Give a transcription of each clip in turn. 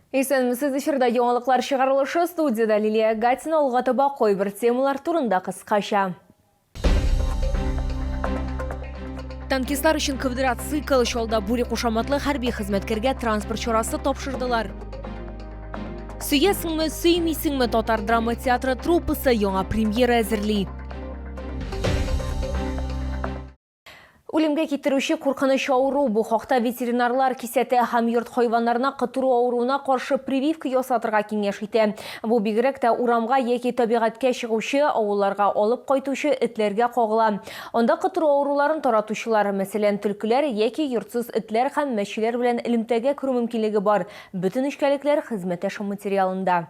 Есенмісіз эфирда яңалыклар шығарылышы, студияда Лилия Гатина олғатыба қой бір темалар турында қысқаша. Танкистлар үшін квадроцикл жолда буре қошаматлы хәрби хезмәткәргә транспорт чарасы тапшырдылар. Сөйесіңме, сөймейсіңме татар драма театры труппасы яңа премьера әзерли. Үлемгә китерүче куркыныч ауру бу хакта ветеринарлар кисәтә һәм йорт хайваннарына кытыру авыруына каршы прививка ясатырга киңәш итә. Бу бигрәк тә урамга яки табигатькә чыгучы, авылларга алып кайтучы этләргә кагыла. Анда кытыру авыруларын таратучылар, мәсәлән, төлкеләр яки йортсыз этләр һәм мәчеләр белән элемтәгә керү мөмкинлеге бар. Бөтен эшкәлекләр хезмәттәш материалында.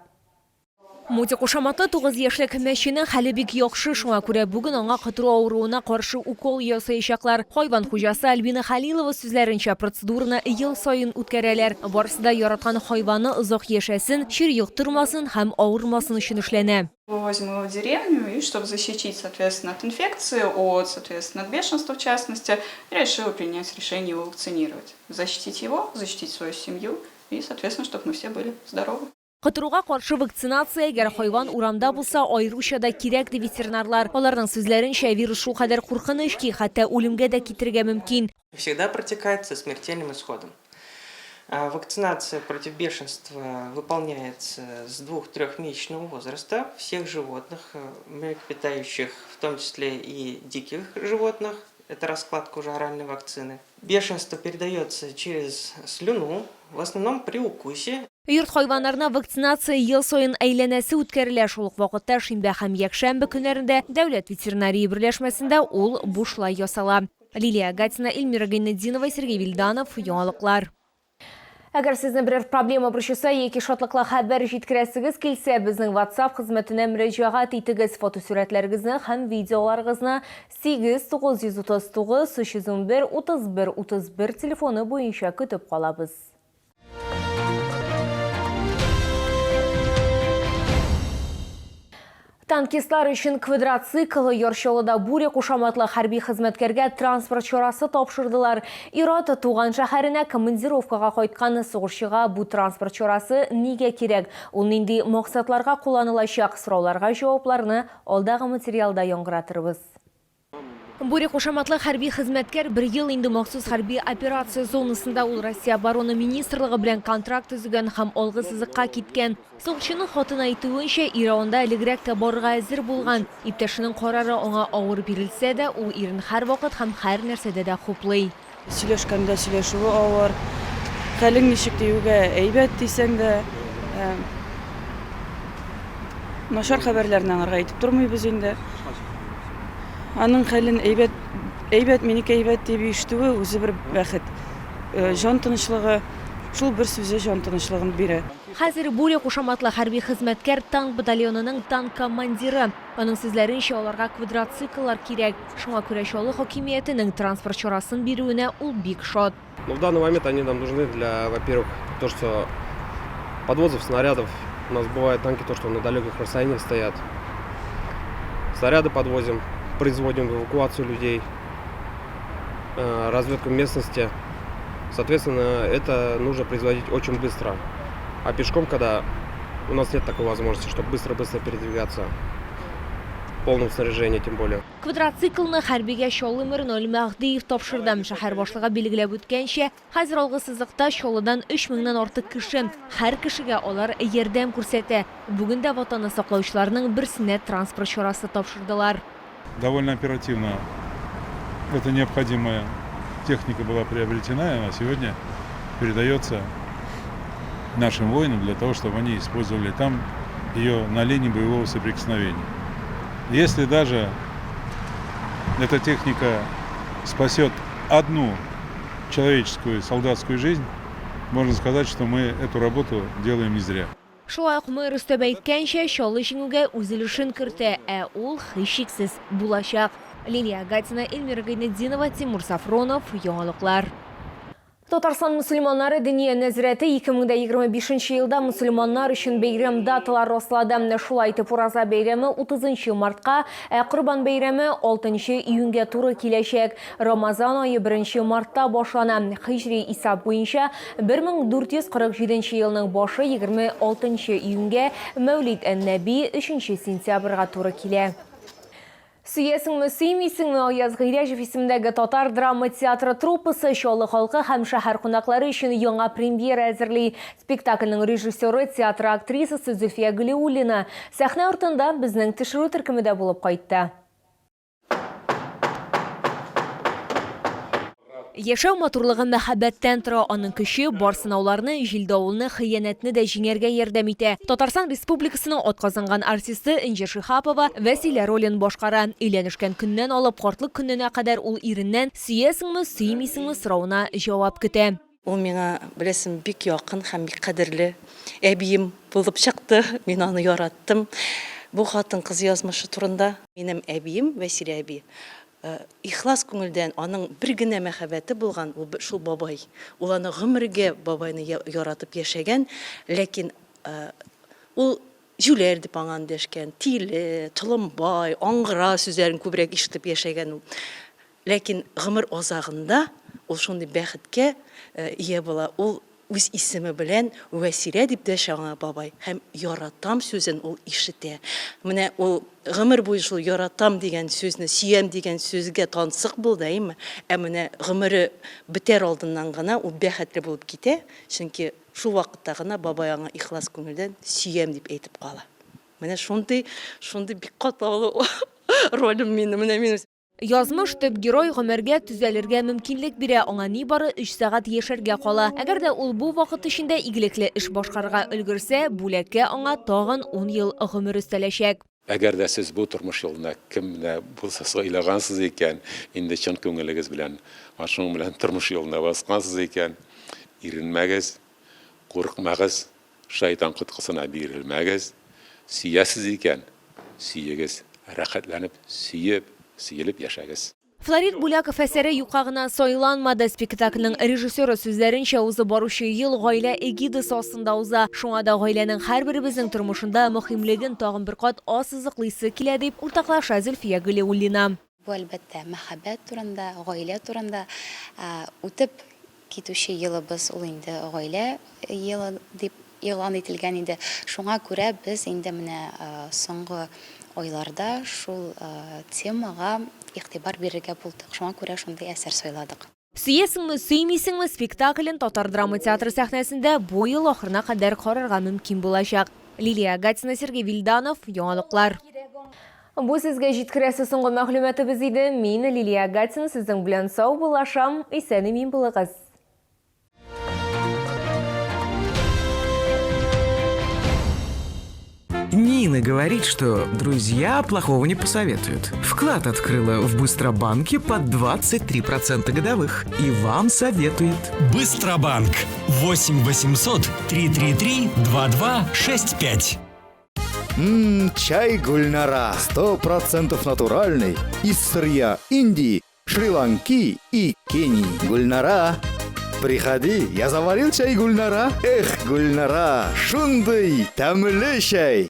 Мути кушаматы 9 яшьлек мәченең хәле бик яхшы, шуңа күрә бүген аңа кытыру авыруына каршы укол ясаячаклар. Хайван хуҗасы Альбина Халилова сүзләренчә, процедураны ел сайын үткәрәләр. Барысы да яраткан хайваны озак яшәсен, чир юктырмасын һәм авырмасын өчен эшләнә. Вывозим его в деревню, и чтобы защитить, соответственно, от инфекции, соответственно, от бешенства в частности, я решила принять решение его вакцинировать. Защитить его, защитить свою семью и, соответственно, чтобы мы все были здоровы. Кытыруга каршы вакцинация әгәр хайван урамда булса аеруча да кирәк ди ветеринарлар. Аларның сүзләренчә, вирус шул кадәр куркыныч ки, хәтта үлемгә дә китергә мөмкин. Всегда протекает со смертельным исходом. Вакцинация против бешенства выполняется с 2-3-месячного возраста всех животных, млекопитающих, в том числе и диких животных. Это раскладка уже оральной вакцины. Бешенство передается через слюну, в основном при укусе. Йорт хайваннарына вакцинация ел сайын әйләнәсе үткәрелә. Шул ук вакытта шимбә һәм якшәмбе көннәрендә дәүләт ветеринария берләшмәсендә ул бушлай ясала. Лилия Гатина, Эльмира Гайнетдинова, Сергей Вильданов, яңалыклар. Әгәр сезне берәр проблема борчыса яки шатлыклы хәбәр җиткерәсегез килсә, безнең WhatsApp хезмәтенә мөрәҗәгать итегез. Фотосурәтләрегезне һәм видеоларыгызны 8939 311 31 31 телефоны буенча көтеп калабыз. Танкистлар үшін квадроцикл Йорчолыда буре кушаматлы хәрби хезмәткәргә транспорт чарасы тапшырдылар. Ират туган шәһәренә командировкага кайткан сугышчыга бу транспорт чарасы нигә кирәк? Ул нинди максатларга кулланылачак? Сорауларга җавапларны алдагы материалда яңгыратырбыз. Буре кушаматлы хәрби хезмәткәр бер ел инде махсус хәрби операция зонасында ул Россия оборона министрлыгы белән контракт төзегән һәм алгы сызыкка киткән. Сугышчының хатыны әйтүенчә, Иронда элегрәк тә барырга әзер булган. Иптәшенең карары аңа авыр бирелсә дә, ул ирен һәрвакыт һәм һәр нәрсәдә дә хуплый. Сөйләшкәндә сөйләшүе авыр, хәлең ничек диюгә әйбәт дисәң дә, начар хәбәрләрне аңарга әйтеп тормыйбыз инде. Аның хәлен әйбәт минеке әйбәт дип ишетүе үзе бер бәхет. Җан тынычлыгы, шул бер сүзе җан тынычлыгын бирә. Хәзер буре кушаматлы хәрби хезмәткәр танк батальонының танк командиры. Аның сүзләренчә, аларга квадроцикллар кирәк. Шуңа күрә Чаллы хакимиятенең транспорт чарасын бирүенә ул бик шат. Но в данный момент они нам нужны для, во-первых, то, что подвозов снарядов. У нас бывают танки, то, что на далеких расстояниях стоят. Снаряды подвозим, производим эвакуацию людей, разведку местности. Соответственно, это нужно производить очень быстро. А пешком, когда у нас нет такой возможности, чтобы быстро-быстро передвигаться, в полном снаряжении тем более. Квадроциклны хәрбигә Чаллы мэры Мәгъдиев тапшырды. Шәһәр башлыгы билгеләп үткәнчә, хәзер алгы сызыкта Чаллыдан 3000 нан артык кеше. Һәр кешегә алар ярдәм күрсәтә. Бүген дә ватанны саклаучыларның берсенә транспорт чарасы тапшырдылар. Довольно оперативно эта необходимая техника была приобретена, и она сегодня передается нашим воинам для того, чтобы они использовали там ее на линии боевого соприкосновения. Если даже эта техника спасет одну человеческую солдатскую жизнь, можно сказать, что мы эту работу делаем не зря. Шулай ук мэр өстәп әйткәнчә, Чаллы җиңүгә үз өлешен кертә, ул һичшиксез булачак. Лилия Гатина, Эльмира Гайнетдинова, Тимур Сафронов, яңалыклар. Татарстан мусульманнары діни нәзіреті 2025 елда мусульманнар үшін бейрем даталар рослады. Шулай айтып, Ураза бейремі 30 мартқа, Құрбан бейремі 6 июньге туры келешек. Рамазан айы 1 мартта башлана. Хижри исап бойынша 1447 елның башы 26 июньге, Мәулид ән-Нәби 3 сентябрға туры келе. Сүйесіңмі, сүймейсіңмі, Аяз Ғиряжев исемдегі татар драма театры труппасы шолы халқы һәм шәһәр қонақлары үшін яңа премьера әзірлей. Спектакльнің режиссері театр актрисасы Зульфия Галиуллина сәхнә артында біздің төшіру төркемендә болып қайтты. Яшәү матурлыгы мәхәббәттән тора, аның көче бар сынауларны, җилдавылны, хыянәтне дә җиңәргә ярдәм итә. Татарстан Республикасының атказанган артисты Инҗир Шихапова Вәсилә ролен башкара. Өйләнешкән көннән алып картлык көненә кадәр ул иреннән сөясеңме, сөймисеңме соравына җавап көтә. Ул миңа, беләсең, бик якын һәм бик кадерле әбием булып чыкты. Мин аны яраттым. Бу хатын-кыз язмышы турында минем әбием Вәсилә әби ихлас күңелдән аның бер генә мәхәббәте булган, ул шул бабай. Ул аны гомергә бабайны яратып яшәгән, ләкин ул жүләр дип аңа дәшкән, тиле, толымбай, аңгыра сүзләрен күбрәк ишетеп яшәгән ул. Ләкин гомер азагында ул шундый бәхеткә ия була. Ул үз исеме белән Вәсилә дип дәшә бабай һәм яратам сүзен ул ишетә. Менә ул гомер буе шул яратам дигән сүзне, сөям дигән сүзгә тансык булды, әйме? Менә гомере бетәр алдыннан гына ул бәхетле булып китә, чөнки шул вакытта гына бабай аңа ихлас күңелдән сөям дип әйтеп кала. Менә шундый бик катлаулы ролем минем. Язмыш төп герой гомергә төзәлергә мөмкинлек бирә, аңа ни бары 3 сәгать яшәргә кала. Әгәр дә ул бу вакыт эчендә игелекле эш башкарырга өлгерсә, бүләккә аңа тагын 10 ел гомер өстәләчәк. Әгәр дә сез бу тормыш юлына кемне булса сайлагансыз икән, инде чын күңелегез белән, ашың белән тормыш юлына баскансыз икән, иренмәгез, курыкмагыз, шайтан кыткысына бирелмәгез, сөясез икән, сөегез, рәхәтләнеп, сөелеп яшәгез. Флорид Буляков әсәре юкка гына сайланмады. Спектакльнең режиссеры сүзләренчә, узы баручы ел гаилә эгидасы астында уза. Шуңа да гаиләнең һәрберебезнең тормышында мөһимлеген тагын бер кат ассызыклыйсы килә дип уртаклаша Зульфия Галиуллина. Бу әлбәттә мәхәббәт турында, гаилә турында үтеп китүче елыбыз ул инде гаилә елы дип игълан ителгән инде. Шуңа күрә без инде менә соңгы айларда шул темага игътибар бирергә булдык. Шуңа күрә шундый әсәр сайладык. Сөясеңме, сөймисеңме спектаклен Татар драма театры сәхнәсендә бу ел ахырына кадәр карарга мөмкин булачак. Лилия Гатина, Сергей Вильданов, яңалыклар. Бу сезгә җиткерәсе соңгы мәгълүматыбыз иде. Мин Лилия Гатина, сезнең белән сау булашам. Исән-имин булыгыз. Нина говорит, что друзья плохого не посоветуют. Вклад открыла в Быстробанке под 23% годовых. И вам советует. Быстробанк. 8 800 333 2265. Чай Гульнара. 100% натуральный. Из сырья Индии, Шри-Ланки и Кении. Гульнара. Приходи, я заварил чай Гульнара. Эх, Гульнара, шундый, тәмле чай.